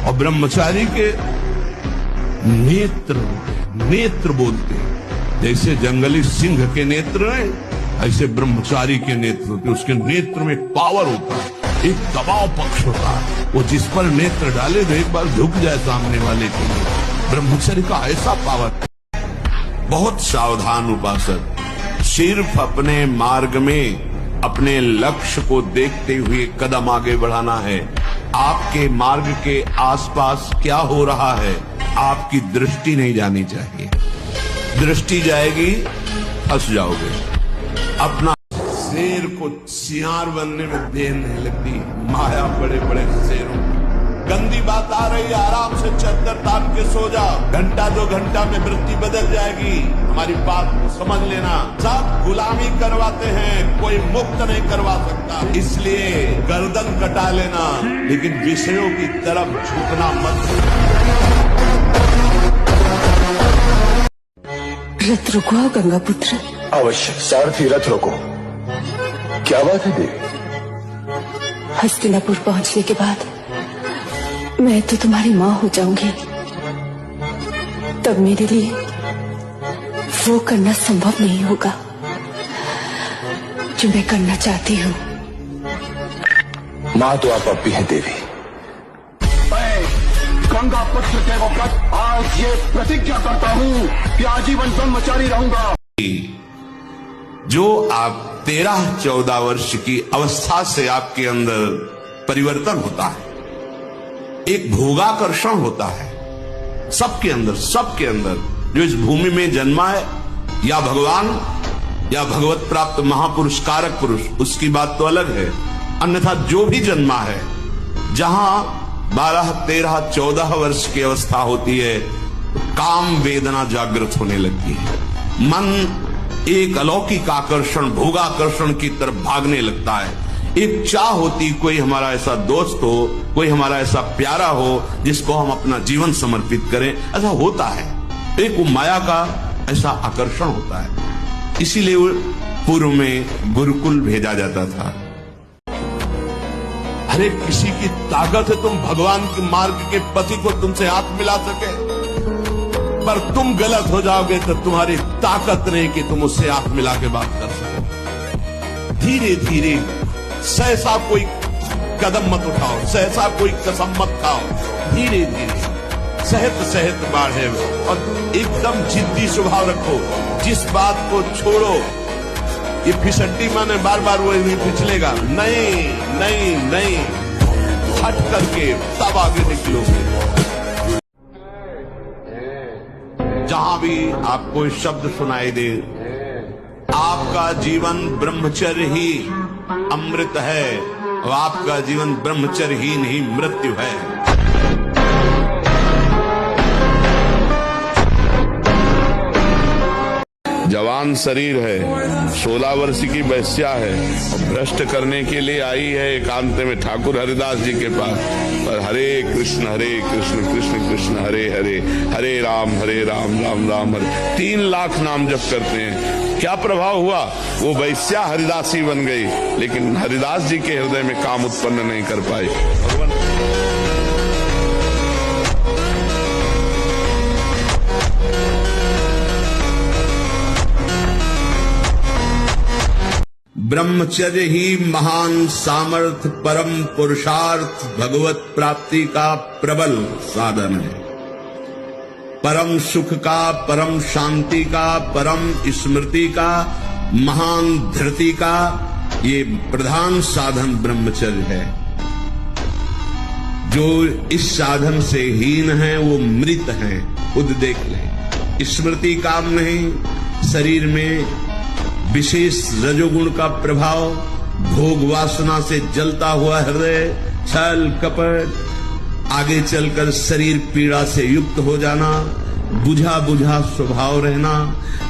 और ब्रह्मचारी के नेत्र बोलते हैं। जैसे जंगली सिंह के नेत्र हैं, ऐसे ब्रह्मचारी के नेत्र होते। उसके नेत्र में पावर होता है, एक दबाव पक्ष होता है। वो जिस पर नेत्र डाले तो एक बार झुक जाए सामने वाले के लिए। ब्रह्मचर्य का ऐसा पावर। बहुत सावधान उपासक, सिर्फ अपने मार्ग में अपने लक्ष्य को देखते हुए कदम आगे बढ़ाना है। आपके मार्ग के आसपास क्या हो रहा है, आपकी दृष्टि नहीं जानी चाहिए। दृष्टि जाएगी, फंस जाओगे। अपना शेर को सियार बनने में देर नहीं लगती। माया बड़े बड़े शेरों की। गंदी बात आ रही है, आराम से चद्दर तान के सो जाओ। घंटा 2 घंटा में वृत्ति बदल जाएगी। हमारी बात को समझ लेना। सब गुलामी करवाते हैं, कोई मुक्त नहीं करवा सकता। इसलिए गर्दन कटा लेना, लेकिन विषयों की तरफ झुकना मत। रथ रुको गंगा पुत्र। अवश्य सारथी, रथ रोको। क्या बात है देवी? हस्तिनापुर पहुंचने के बाद मैं तो तुम्हारी मां हो जाऊंगी। तब मेरे लिए वो करना संभव नहीं होगा जो मैं करना चाहती हूँ। मां तो आप अब भी हैं देवी। गंगा पुत्र देवव्रत आज ये प्रतिज्ञा करता हूँ कि आजीवन ब्रह्मचारी रहूंगा। जो आप 13-14 वर्ष की अवस्था से आपके अंदर परिवर्तन होता है, एक भोगाकर्षण होता है सबके अंदर जो इस भूमि में जन्मा है, या भगवान या भगवत प्राप्त महापुरुष कारक पुरुष, उसकी बात तो अलग है। अन्यथा जो भी जन्मा है, जहां 12, 13, 14 वर्ष की अवस्था होती है, काम वेदना जागृत होने लगती है। मन एक अलौकिक आकर्षण, भोगाकर्षण की तरफ भागने लगता है। एक चाह होती, कोई हमारा ऐसा दोस्त हो, कोई हमारा ऐसा प्यारा हो जिसको हम अपना जीवन समर्पित करें। ऐसा होता है, एक वो माया का ऐसा आकर्षण होता है। इसीलिए पूर्व में गुरुकुल भेजा जाता था। अरे किसी की ताकत है तुम भगवान के मार्ग के पति को तुमसे हाथ मिला सके, पर तुम गलत हो जाओगे तो तुम्हारी ताकत नहीं कि तुम उससे हाथ मिला के बात कर सको। धीरे धीरे सहसा कोई कदम मत उठाओ, सहसा कोई कसम मत खाओ। धीरे धीरे सहत बाढ़े और एकदम जिद्दी स्वभाव रखो। जिस बात को छोड़ो, ये फिसड्डी माने बार बार वो नहीं फिसलेगा। नहीं, हट करके तब आगे निकलोगे। जहां भी आपको शब्द सुनाई दे, आपका जीवन ब्रह्मचर्य ही अमृत है और आपका जीवन ब्रह्मचर्यहीन ही मृत्यु है। जवान शरीर है, 16 वर्ष की वैश्या है और भ्रष्ट करने के लिए आई है एकांत में ठाकुर हरिदास जी के पास। पर हरे कृष्ण कृष्ण कृष्ण हरे हरे, हरे राम राम राम हरे। 3 लाख नाम जप करते हैं। क्या प्रभाव हुआ? वो वैश्या हरिदासी बन गई, लेकिन हरिदास जी के हृदय में काम उत्पन्न नहीं कर पाई। भगवान ब्रह्मचर्य ही महान सामर्थ्य, परम पुरुषार्थ, भगवत प्राप्ति का प्रबल साधन है। परम सुख का, परम शांति का, परम स्मृति का, महान धृति का ये प्रधान साधन ब्रह्मचर्य है। जो इस साधन से हीन है वो मृत है, खुद देख ले। स्मृति काम नहीं, शरीर में विशेष रजोगुण का प्रभाव, भोग वासना से जलता हुआ हृदय, छल कपट, आगे चलकर शरीर पीड़ा से युक्त हो जाना, बुझा बुझा स्वभाव रहना,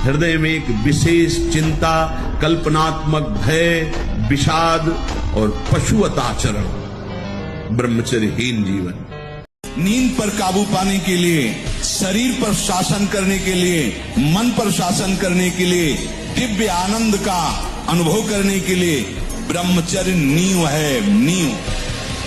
हृदय में एक विशेष चिंता, कल्पनात्मक भय, विषाद और पशुवत आचरण, ब्रह्मचर्यहीन जीवन। नींद पर काबू पाने के लिए, शरीर पर शासन करने के लिए, मन पर शासन करने के लिए, दिव्य आनंद का अनुभव करने के लिए ब्रह्मचर्य नींव है, नींव।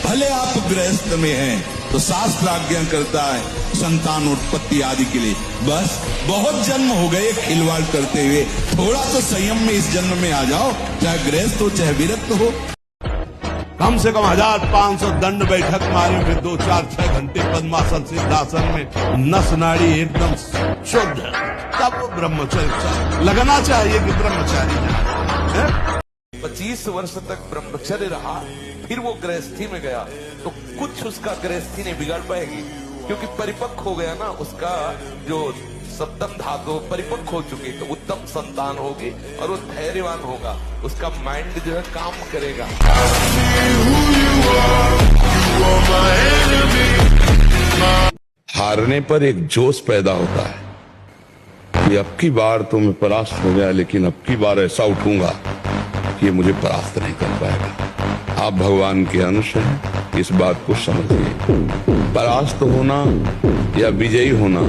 भले आप गृहस्थ में हैं, तो शास्त्र आज्ञा करता है संतान उत्पत्ति आदि के लिए बस बहुत जन्म हो गए खिलवाड़ करते हुए, थोड़ा तो संयम में इस जन्म में आ जाओ, चाहे गृहस्थ हो चाहे विरक्त हो। कम से कम 1500 दंड बैठक मारी, फिर 2-4-6 घंटे पद्मासन सिद्धासन में नस नाड़ी एकदम शुद्ध, तब वो ब्रह्मचर्य लगना चाहिए कि ब्रह्मचारी है। 25 वर्ष तक ब्रह्मचर्य रहा, फिर वो गृहस्थी में गया तो कुछ उसका गृहस्थी नहीं बिगाड़ पाएगी, क्योंकि परिपक्व हो गया ना, उसका जो सप्तम धातु परिपक्व हो चुकी, तो उत्तम संतान होगी और वो धैर्यवान होगा, उसका माइंड जो है काम करेगा। हारने पर एक जोश पैदा होता है कि अब की बार तो मैं परास्त हो गया, लेकिन अब की बार ऐसा उठूंगा कि ये मुझे परास्त नहीं कर पाएगा। आप भगवान के अंश हैं, इस बात को समझिए। परास्त होना या विजयी होना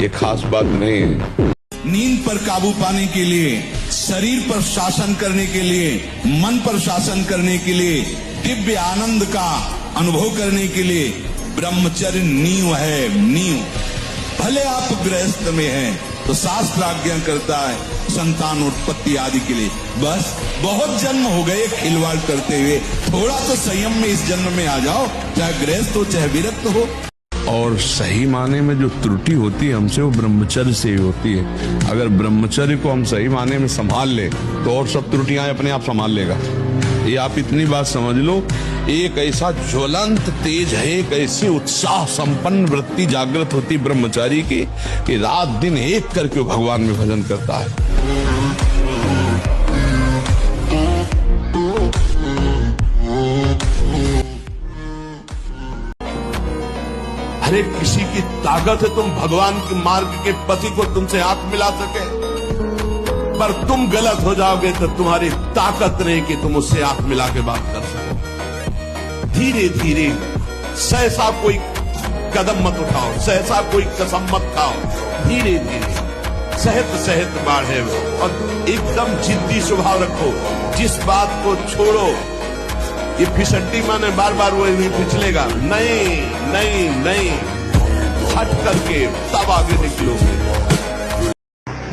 ये खास बात नहीं है। नींद पर काबू पाने के लिए, शरीर पर शासन करने के लिए, मन पर शासन करने के लिए, दिव्य आनंद का अनुभव करने के लिए ब्रह्मचर्य नींव है, नींव। भले आप गृहस्थ में हैं तो शास्त्र आज्ञा करता है संतान उत्पत्ति आदि के लिए बस बहुत जन्म हो गए खिलवाड़ करते हुए, थोड़ा तो संयम में इस जन्म में आ जाओ, चाहे गृहस्थ हो चाहे विरक्त हो। और सही माने में जो त्रुटि होती है हमसे, वो ब्रह्मचर्य से ही होती है। अगर ब्रह्मचर्य को हम सही माने में संभाल ले तो और सब त्रुटियां अपने आप संभाल लेगा। ये आप इतनी बात समझ लो, एक ऐसा ज्वलंत तेज है, एक ऐसी उत्साह संपन्न वृत्ति जागृत होती ब्रह्मचारी की कि रात दिन एक करके भगवान में भजन करता है। अरे किसी की ताकत है तुम भगवान के मार्ग के पति को तुमसे हाथ मिला सके, पर तुम गलत हो जाओगे तो तुम्हारी ताकत नहीं कि तुम उससे हाथ मिला के बात कर सको। धीरे धीरे सहसा कोई कदम मत उठाओ, सहसा कोई कसम मत खाओ, धीरे धीरे सहत सहत बाढ़े और एकदम जिद्दी स्वभाव रखो। जिस बात को छोड़ो, ये फिसड्डी माने बार बार वो नहीं फिसलेगा, नहीं नहीं नहीं, हट करके तब आगे निकलोगे।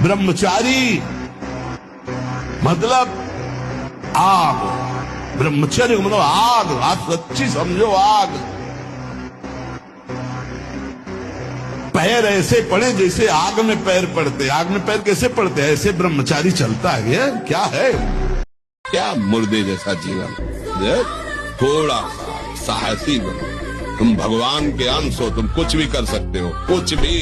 ब्रह्मचारी मतलब आग, ब्रह्मचर्य मतलब आग, आप सच्ची समझो आग। पैर ऐसे पड़े जैसे आग में पैर पड़ते। आग में पैर कैसे पड़ते हैं? ऐसे ब्रह्मचारी चलता है। ये क्या है? क्या मुर्दे जैसा जीवन। थोड़ा साहसी बनो, तुम भगवान के अंश हो, तुम कुछ भी कर सकते हो, कुछ भी।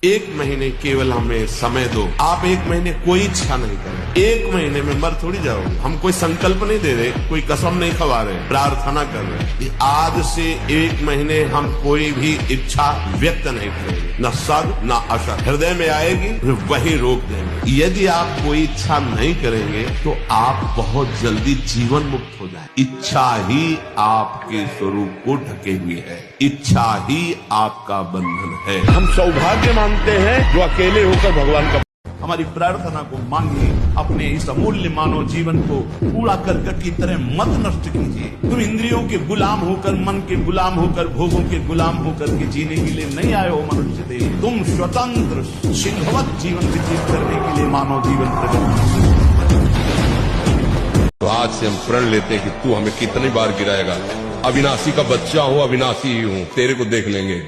1 महीने केवल हमें समय दो। आप 1 महीने कोई इच्छा नहीं करें, 1 महीने में मर थोड़ी जाओगे। हम कोई संकल्प नहीं दे रहे, कोई कसम नहीं खवा रहे, प्रार्थना कर रहे कि आज से 1 महीने हम कोई भी इच्छा व्यक्त नहीं करेंगे, न सद न असद। हृदय में आएगी वही रोक देंगे। यदि आप कोई इच्छा नहीं करेंगे तो आप बहुत जल्दी जीवन मुक्त हो जाए। इच्छा ही आपके स्वरूप को ढके हुए है, इच्छा ही आपका बंधन है। हम सौभाग्य मानते हैं जो अकेले होकर भगवान का। हमारी प्रार्थना को मांगिए, अपने इस अमूल्य मानव जीवन को कूड़ा करकट की तरह मत नष्ट कीजिए। तुम इंद्रियों के गुलाम होकर, मन के गुलाम होकर, भोगों के गुलाम होकर के जीने के लिए नहीं आए हो मनुष्य देह। तुम स्वतंत्र सिंहवत जीवन व्यतीत करने के लिए मानव जीवन प्रकट। तो आज से हम प्रण लेते हैं कि तू हमें कितनी बार गिराएगा। अविनाशी का बच्चा हो, अविनाशी ही हूँ, तेरे को देख लेंगे।